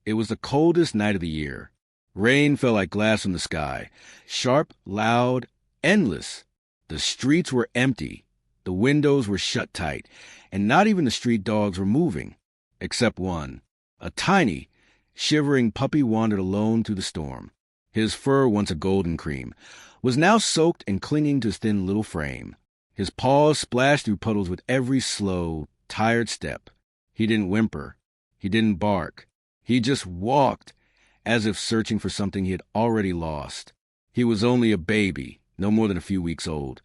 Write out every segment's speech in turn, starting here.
It was the coldest night of the year. Rain fell like glass from the sky, sharp, loud, endless. The streets were empty. The windows were shut tight, and not even the street dogs were moving, except one. A tiny, shivering puppy wandered alone through the storm. His fur, once a golden cream, was now soaked and clinging to his thin little frame. His paws splashed through puddles with every slow, tired step. He didn't whimper. He didn't bark. He just walked, as if searching for something he had already lost. He was only a baby, no more than a few weeks old.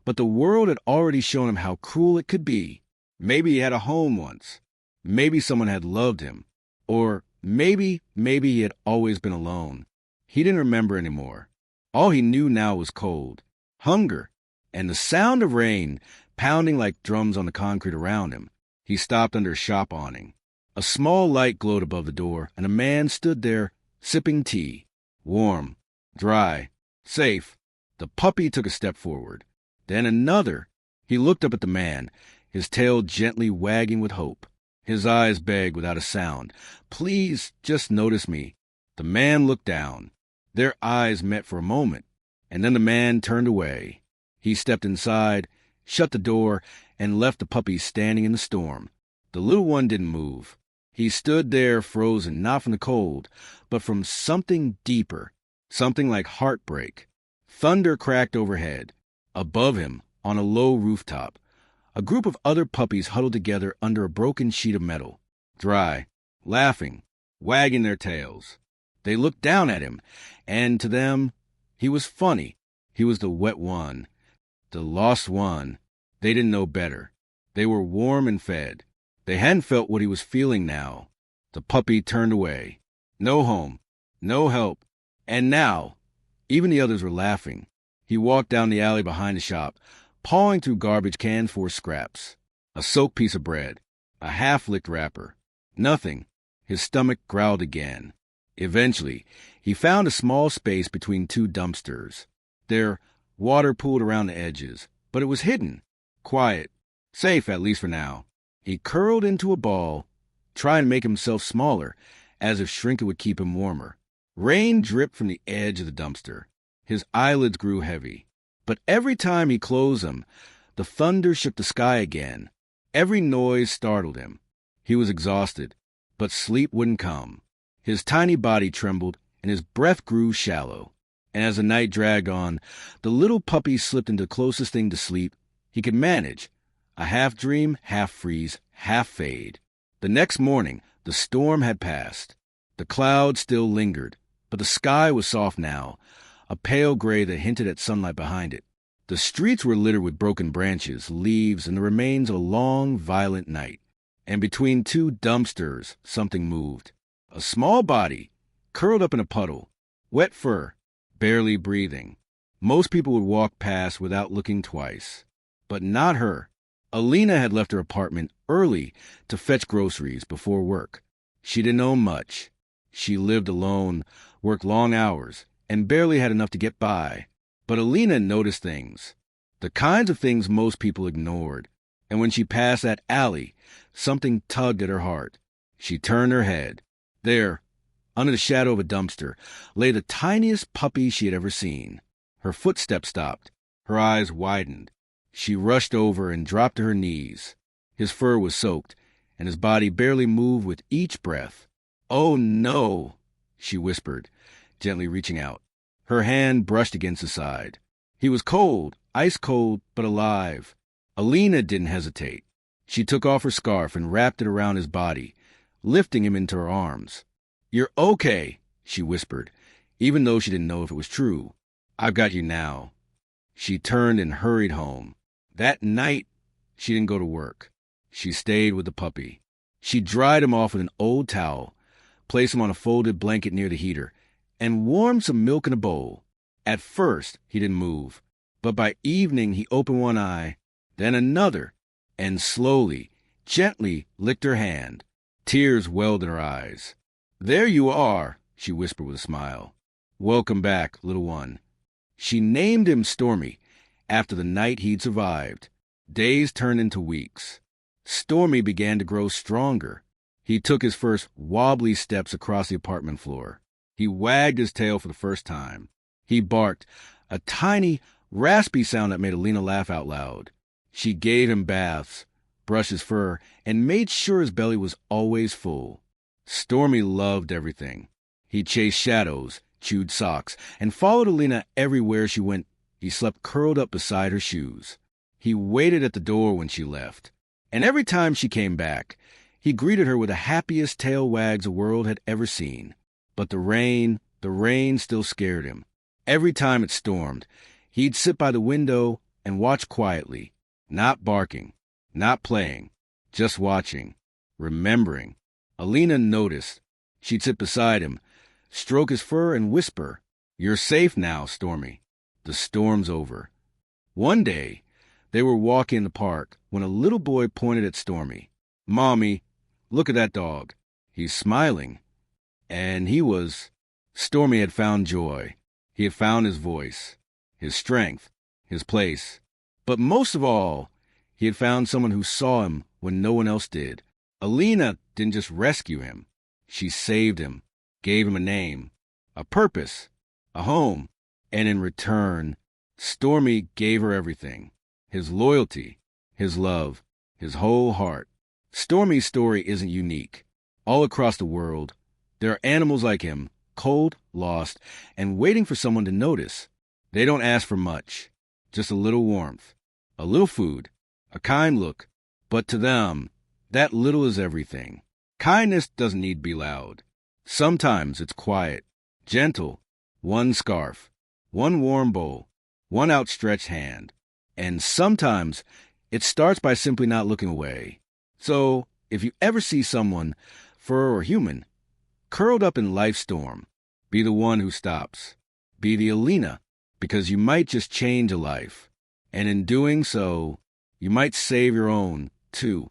But the world had already shown him how cruel it could be. Maybe he had a home once. Maybe someone had loved him. Or maybe he had always been alone. He didn't remember anymore. All he knew now was cold, hunger, and the sound of rain pounding like drums on the concrete around him. He stopped under a shop awning. A small light glowed above the door, and a man stood there, sipping tea. Warm, dry, safe. The puppy took a step forward. Then another. He looked up at the man, his tail gently wagging with hope. His eyes begged without a sound, "Please, just notice me." The man looked down. Their eyes met for a moment, and then the man turned away. He stepped inside, shut the door, and left the puppy standing in the storm. The little one didn't move. He stood there frozen, not from the cold, but from something deeper, something like heartbreak. Thunder cracked overhead. Above him, on a low rooftop, a group of other puppies huddled together under a broken sheet of metal, dry, laughing, wagging their tails. They looked down at him, and to them, he was funny. He was the wet one, the lost one. They didn't know better. They were warm and fed. They hadn't felt what he was feeling now. The puppy turned away. No home, no help. And now, even the others were laughing. He walked down the alley behind the shop, pawing through garbage cans for scraps. A soaked piece of bread, a half-licked wrapper. Nothing. His stomach growled again. Eventually, he found a small space between two dumpsters. There, water pooled around the edges, but it was hidden, quiet, safe at least for now. He curled into a ball, trying to make himself smaller, as if shrinking would keep him warmer. Rain dripped from the edge of the dumpster. His eyelids grew heavy. But every time he closed them, the thunder shook the sky again. Every noise startled him. He was exhausted, but sleep wouldn't come. His tiny body trembled, and his breath grew shallow. And as the night dragged on, the little puppy slipped into the closest thing to sleep he could manage, a half-dream, half-freeze, half-fade. The next morning, the storm had passed. The clouds still lingered, but the sky was soft now, a pale gray that hinted at sunlight behind it. The streets were littered with broken branches, leaves, and the remains of a long, violent night. And between two dumpsters, something moved. A small body, curled up in a puddle, wet fur, barely breathing. Most people would walk past without looking twice. But not her. Alina had left her apartment early to fetch groceries before work. She didn't own much. She lived alone, worked long hours, and barely had enough to get by. But Alina noticed things, the kinds of things most people ignored. And when she passed that alley, something tugged at her heart. She turned her head. There, under the shadow of a dumpster, lay the tiniest puppy she had ever seen. Her footsteps stopped. Her eyes widened. She rushed over and dropped to her knees. His fur was soaked, and his body barely moved with each breath. "Oh, no," she whispered, gently reaching out. Her hand brushed against his side. He was cold, ice cold, but alive. Alina didn't hesitate. She took off her scarf and wrapped it around his body, lifting him into her arms. "You're okay," she whispered, even though she didn't know if it was true. "I've got you now." She turned and hurried home. That night, she didn't go to work. She stayed with the puppy. She dried him off with an old towel, placed him on a folded blanket near the heater, and warmed some milk in a bowl. At first, he didn't move, but by evening he opened one eye, then another, and slowly, gently licked her hand. Tears welled in her eyes. "There you are," she whispered with a smile. "Welcome back, little one." She named him Stormy, after the night he'd survived. Days turned into weeks. Stormy began to grow stronger. He took his first wobbly steps across the apartment floor. He wagged his tail for the first time. He barked, a tiny, raspy sound that made Alina laugh out loud. She gave him baths, brushed his fur, and made sure his belly was always full. Stormy loved everything. He chased shadows, chewed socks, and followed Alina everywhere she went. He slept curled up beside her shoes. He waited at the door when she left. And every time she came back, he greeted her with the happiest tail wags the world had ever seen. But the rain still scared him. Every time it stormed, he'd sit by the window and watch quietly, not barking, not playing, just watching, remembering. Alina noticed. She'd sit beside him, stroke his fur, and whisper, "You're safe now, Stormy. The storm's over." One day, they were walking in the park when a little boy pointed at Stormy. "Mommy, look at that dog. He's smiling." And Stormy had found joy. He had found his voice, his strength, his place. But most of all, he had found someone who saw him when no one else did. Alina didn't just rescue him. She saved him, gave him a name, a purpose, a home. And in return, Stormy gave her everything. His loyalty, his love, his whole heart. Stormy's story isn't unique. All across the world, there are animals like him, cold, lost, and waiting for someone to notice. They don't ask for much, just a little warmth, a little food, a kind look. But to them, that little is everything. Kindness doesn't need to be loud. Sometimes it's quiet, gentle, one scarf, one warm bowl, one outstretched hand. And sometimes it starts by simply not looking away. So if you ever see someone, fur or human, curled up in life's storm, be the one who stops. Be the Alina, because you might just change a life. And in doing so, you might save your own, too.